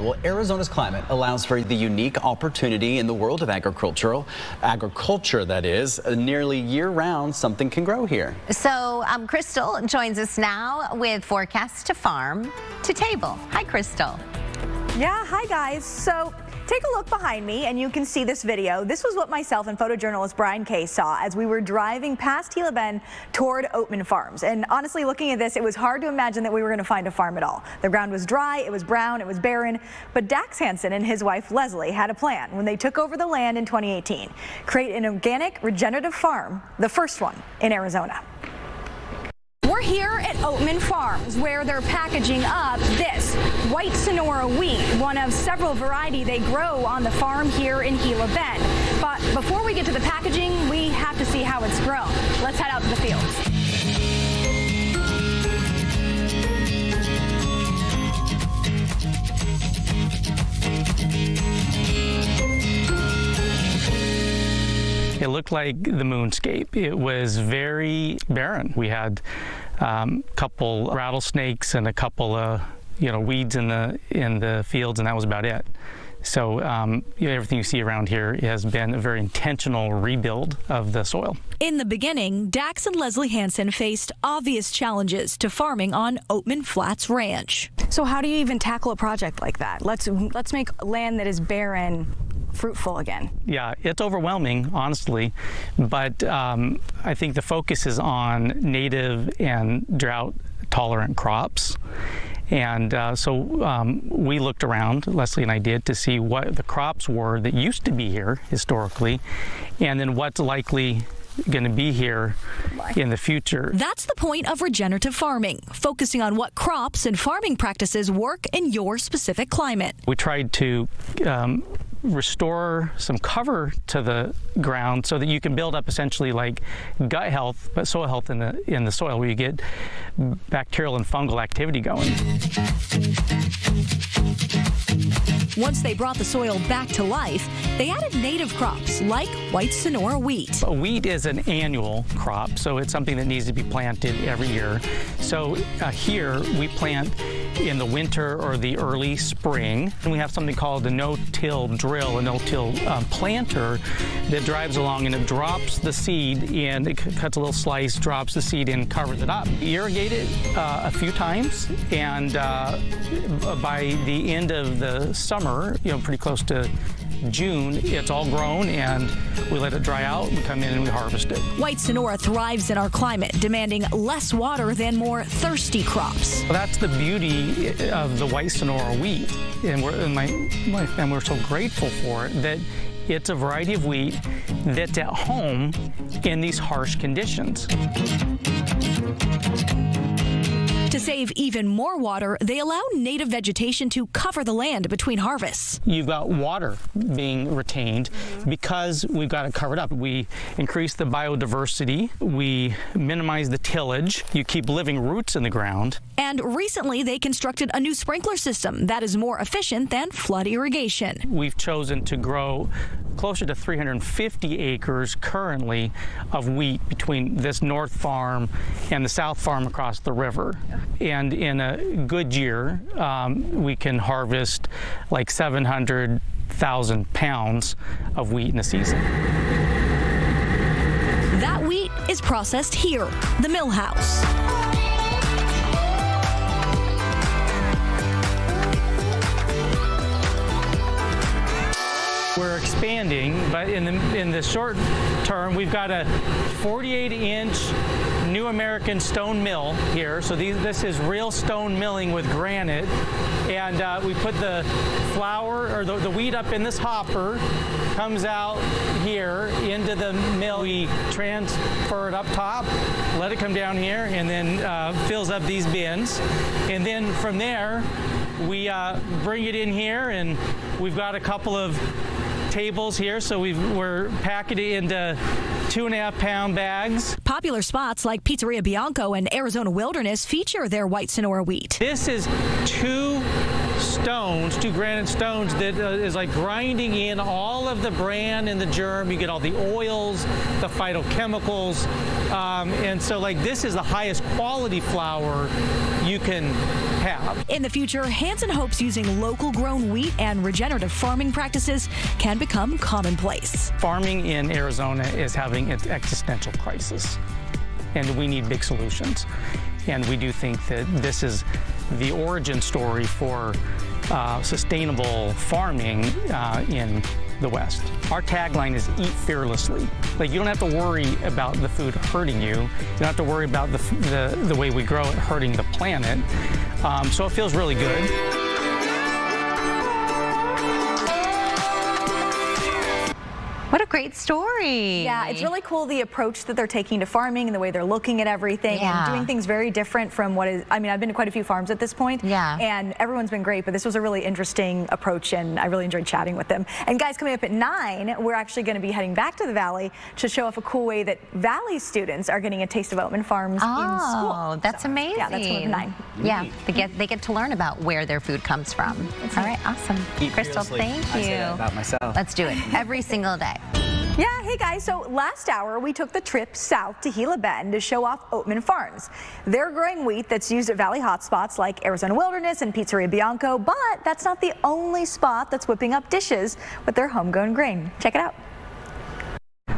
Well, Arizona's climate allows for the unique opportunity in the world of agriculture, that is, nearly year-round something can grow here. So Krystal joins us now with forecasts to farm to table. Hi, Krystal. Yeah, hi guys. So take a look behind me and you can see this video. This was what myself and photojournalist Brian Kay saw as we were driving past Gila Bend toward Oatman Farms. And honestly, looking at this, it was hard to imagine that we were going to find a farm at all. The ground was dry, it was brown, it was barren. But Dax Hansen and his wife Leslie had a plan when they took over the land in 2018. Create an organic regenerative farm, the first one in Arizona. We're here at Oatman Farms, where they're packaging up this white Sonora wheat, one of several varieties they grow on the farm here in Gila Bend. But before we get to the packaging, we have to see how it's grown. Let's head out to the fields. It looked like the moonscape. It was very barren. We had a couple rattlesnakes and a couple of weeds in the fields, and that was about it. So everything you see around here has been a very intentional rebuild of the soil. In the beginning, Dax and Leslie Hansen faced obvious challenges to farming on Oatman Flats Ranch. So how do you even tackle a project like that? Let's make land that is barren fruitful again. Yeah, it's overwhelming, honestly, but I think the focus is on native and drought-tolerant crops. And so we looked around, Leslie and I did, to see what the crops were that used to be here historically, and then what's likely going to be here in the future. That's the point of regenerative farming, focusing on what crops and farming practices work in your specific climate. We tried to restore some cover to the ground so that you can build up essentially like gut health, but soil health in the soil, where you get bacterial and fungal activity going. Once they brought the soil back to life, they added native crops like white Sonora wheat. Wheat is an annual crop, so it's something that needs to be planted every year. So here we plant in the winter or the early spring, and we have something called a no-till drill, a no-till planter that drives along and it drops the seed in, it cuts a little slice, drops the seed in, covers it up. Irrigate it a few times, and by the end of the summer, pretty close to June, it's all grown, and we let it dry out, we come in and we harvest it. White Sonora thrives in our climate, demanding less water than more thirsty crops. Well, that's the beauty of the white Sonora wheat, and my family, we're so grateful for it, that it's a variety of wheat that's at home in these harsh conditions. To save even more water, they allow native vegetation to cover the land between harvests. You've got water being retained because we've got it covered up. We increase the biodiversity, we minimize the tillage, you keep living roots in the ground. And recently they constructed a new sprinkler system that is more efficient than flood irrigation. We've chosen to grow closer to 350 acres currently of wheat between this north farm and the south farm across the river. And in a good year, we can harvest like 700,000 pounds of wheat in a season. That wheat is processed here, the mill house. We're expanding, but in the short term, we've got a 48-inch New American stone mill here. So this is real stone milling with granite, and we put the flour or the wheat up in this hopper, comes out here into the mill. We transfer it up top, let it come down here, and then fills up these bins, and then from there we bring it in here, and we've got a couple of tables here, so we're packing it into 2.5-pound bags. Popular spots like Pizzeria Bianco and Arizona Wilderness feature their white Sonora wheat. This is 2 stones, 2 granite stones that is like grinding in all of the bran and the germ. You get all the oils, the phytochemicals, and so like this is the highest quality flour you can have. In the future, Hansen hopes using local grown wheat and regenerative farming practices can become commonplace. Farming in Arizona is having its existential crisis, and we need big solutions. And we do think that this is the origin story for sustainable farming in the West. Our tagline is eat fearlessly. Like, you don't have to worry about the food hurting you. You don't have to worry about the way we grow it hurting the planet. So it feels really good. What a great story. Yeah, it's really cool the approach that they're taking to farming and the way they're looking at everything and doing things very different from what is, I mean, I've been to quite a few farms at this point. Yeah. And everyone's been great, but this was a really interesting approach and I really enjoyed chatting with them. And guys, coming up at 9, we're actually going to be heading back to the Valley to show off a cool way that Valley students are getting a taste of Oatman Farms in school. Oh, that's amazing. Yeah, that's coming up at 9. Yeah, they get to learn about where their food comes from. All right, awesome. Krystal, thank you. I say that about myself. Let's do it every single day. Yeah, hey guys, so last hour we took the trip south to Gila Bend to show off Oatman Farms. They're growing wheat that's used at Valley hotspots like Arizona Wilderness and Pizzeria Bianco, but that's not the only spot that's whipping up dishes with their homegrown grain. Check it out.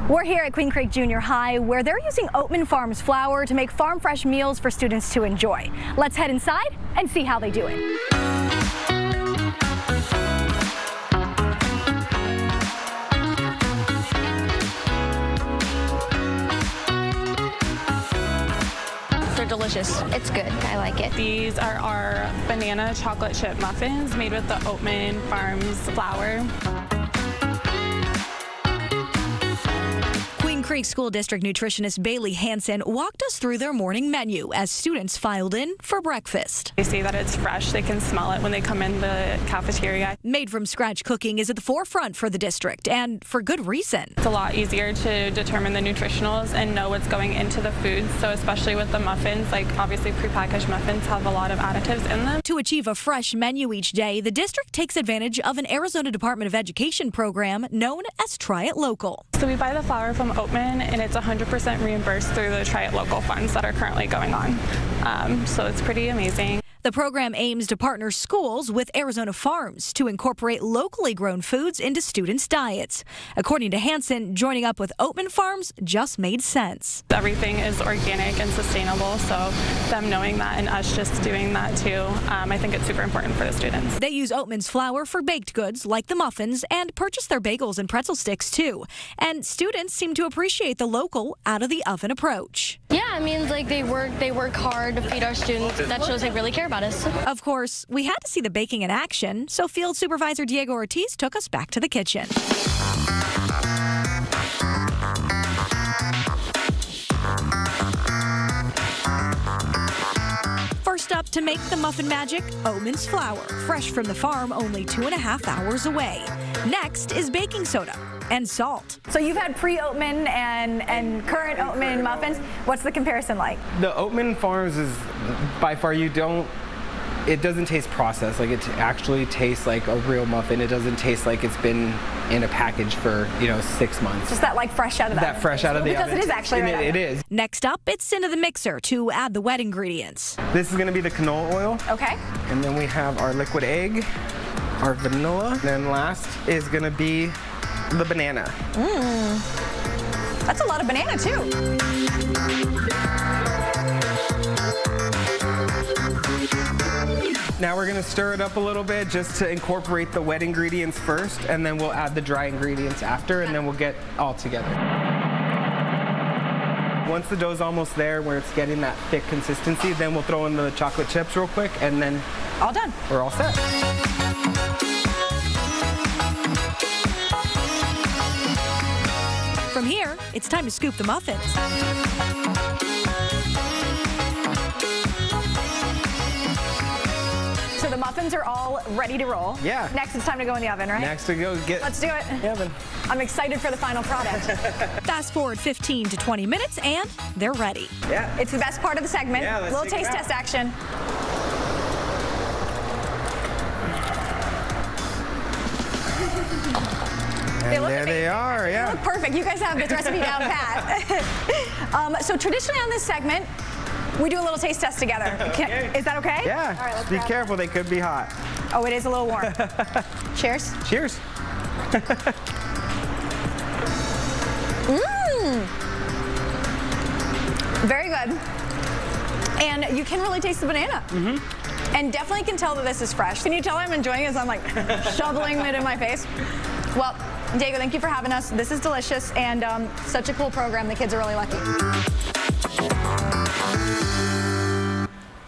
We're here at Queen Creek Junior High where they're using Oatman Farms flour to make farm fresh meals for students to enjoy. Let's head inside and see how they do it. Delicious. It's good. I like it. These are our banana chocolate chip muffins made with the Oatman Farms flour. Queen Creek School District nutritionist Bailey Hansen walked us through their morning menu as students filed in for breakfast. They say that it's fresh. They can smell it when they come in the cafeteria. Made from scratch cooking is at the forefront for the district, and for good reason. It's a lot easier to determine the nutritionals and know what's going into the food. So especially with the muffins, like obviously prepackaged muffins have a lot of additives in them. To achieve a fresh menu each day, the district takes advantage of an Arizona Department of Education program known as Try It Local. So we buy the flour from Oatman, and it's 100% reimbursed through the Try It Local funds that are currently going on. So it's pretty amazing. The program aims to partner schools with Arizona farms to incorporate locally grown foods into students' diets. According to Hansen, joining up with Oatman Farms just made sense. Everything is organic and sustainable, so them knowing that and us just doing that too, I think it's super important for the students. They use Oatman's flour for baked goods like the muffins and purchase their bagels and pretzel sticks too. And students seem to appreciate the local, out-of-the-oven approach. Yeah, it means like they work hard to feed our students. That shows they really care about us. Of course, we had to see the baking in action, so Field Supervisor Diego Ortiz took us back to the kitchen. First up to make the muffin magic, Oatman's flour, fresh from the farm only 2.5 hours away. Next is baking soda and salt. So you've had pre-Oatman and current Oatman muffins. What's the comparison like? The Oatman Farms is by far it doesn't taste processed. Like, it actually tastes like a real muffin. It doesn't taste like it's been in a package for 6 months. Just that like fresh out of the oven. That fresh out of the oven. Because it is actually right. It is. Next up, it's into the mixer to add the wet ingredients. This is going to be the canola oil. Okay. And then we have our liquid egg, our vanilla, and then last is going to be the banana. That's a lot of banana too. Now we're going to stir it up a little bit just to incorporate the wet ingredients first, and then we'll add the dry ingredients after, and then we'll get all together. Once the dough's almost there where it's getting that thick consistency, then we'll throw in the chocolate chips real quick, and then all done. We're all set. From here, it's time to scoop the muffins. So the muffins are all ready to roll. Yeah. Next, it's time to go in the oven, right? Next to go get. Let's do it. The oven. I'm excited for the final product. Fast forward 15 to 20 minutes, and they're ready. Yeah. It's the best part of the segment. Yeah, let's little take it taste out. test action. And there they are, They look perfect. You guys have this recipe down pat. So traditionally on this segment, we do a little taste test together. Is that okay? Yeah. All right, let's be careful, they could be hot. Oh, it is a little warm. Cheers. Cheers. Very good. And you can really taste the banana. And definitely can tell that this is fresh. Can you tell I'm enjoying it as I'm like shoveling it in my face? Well, Diego, thank you for having us. This is delicious and such a cool program. The kids are really lucky.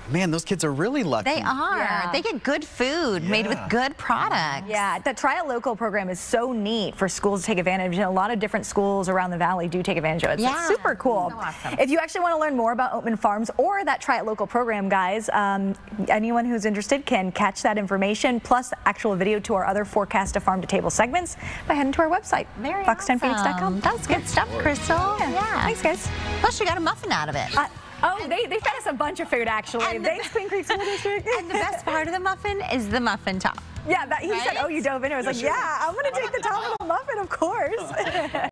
Man, those kids are really lucky. They are. Yeah. They get good food made with good products. Yeah, the Try It Local program is so neat for schools to take advantage. And a lot of different schools around the valley do take advantage of it. So Yeah. it's super cool. So awesome. If you actually want to learn more about Oatman Farms or that Try It Local program, guys, anyone who's interested can catch that information plus actual video to our other Forecast to Farm to Table segments by heading to our website, fox10phoenix.com. That was good stuff, Krystal. Yeah. Thanks, guys. Plus, you got a muffin out of it. Oh, they fed us a bunch of food, actually. And Thanks, Queen Creek School District. And the best part of the muffin is the muffin top. Yeah, he said, oh, you dove in. I was like, yeah, I'm going to take the top of the muffin, of course.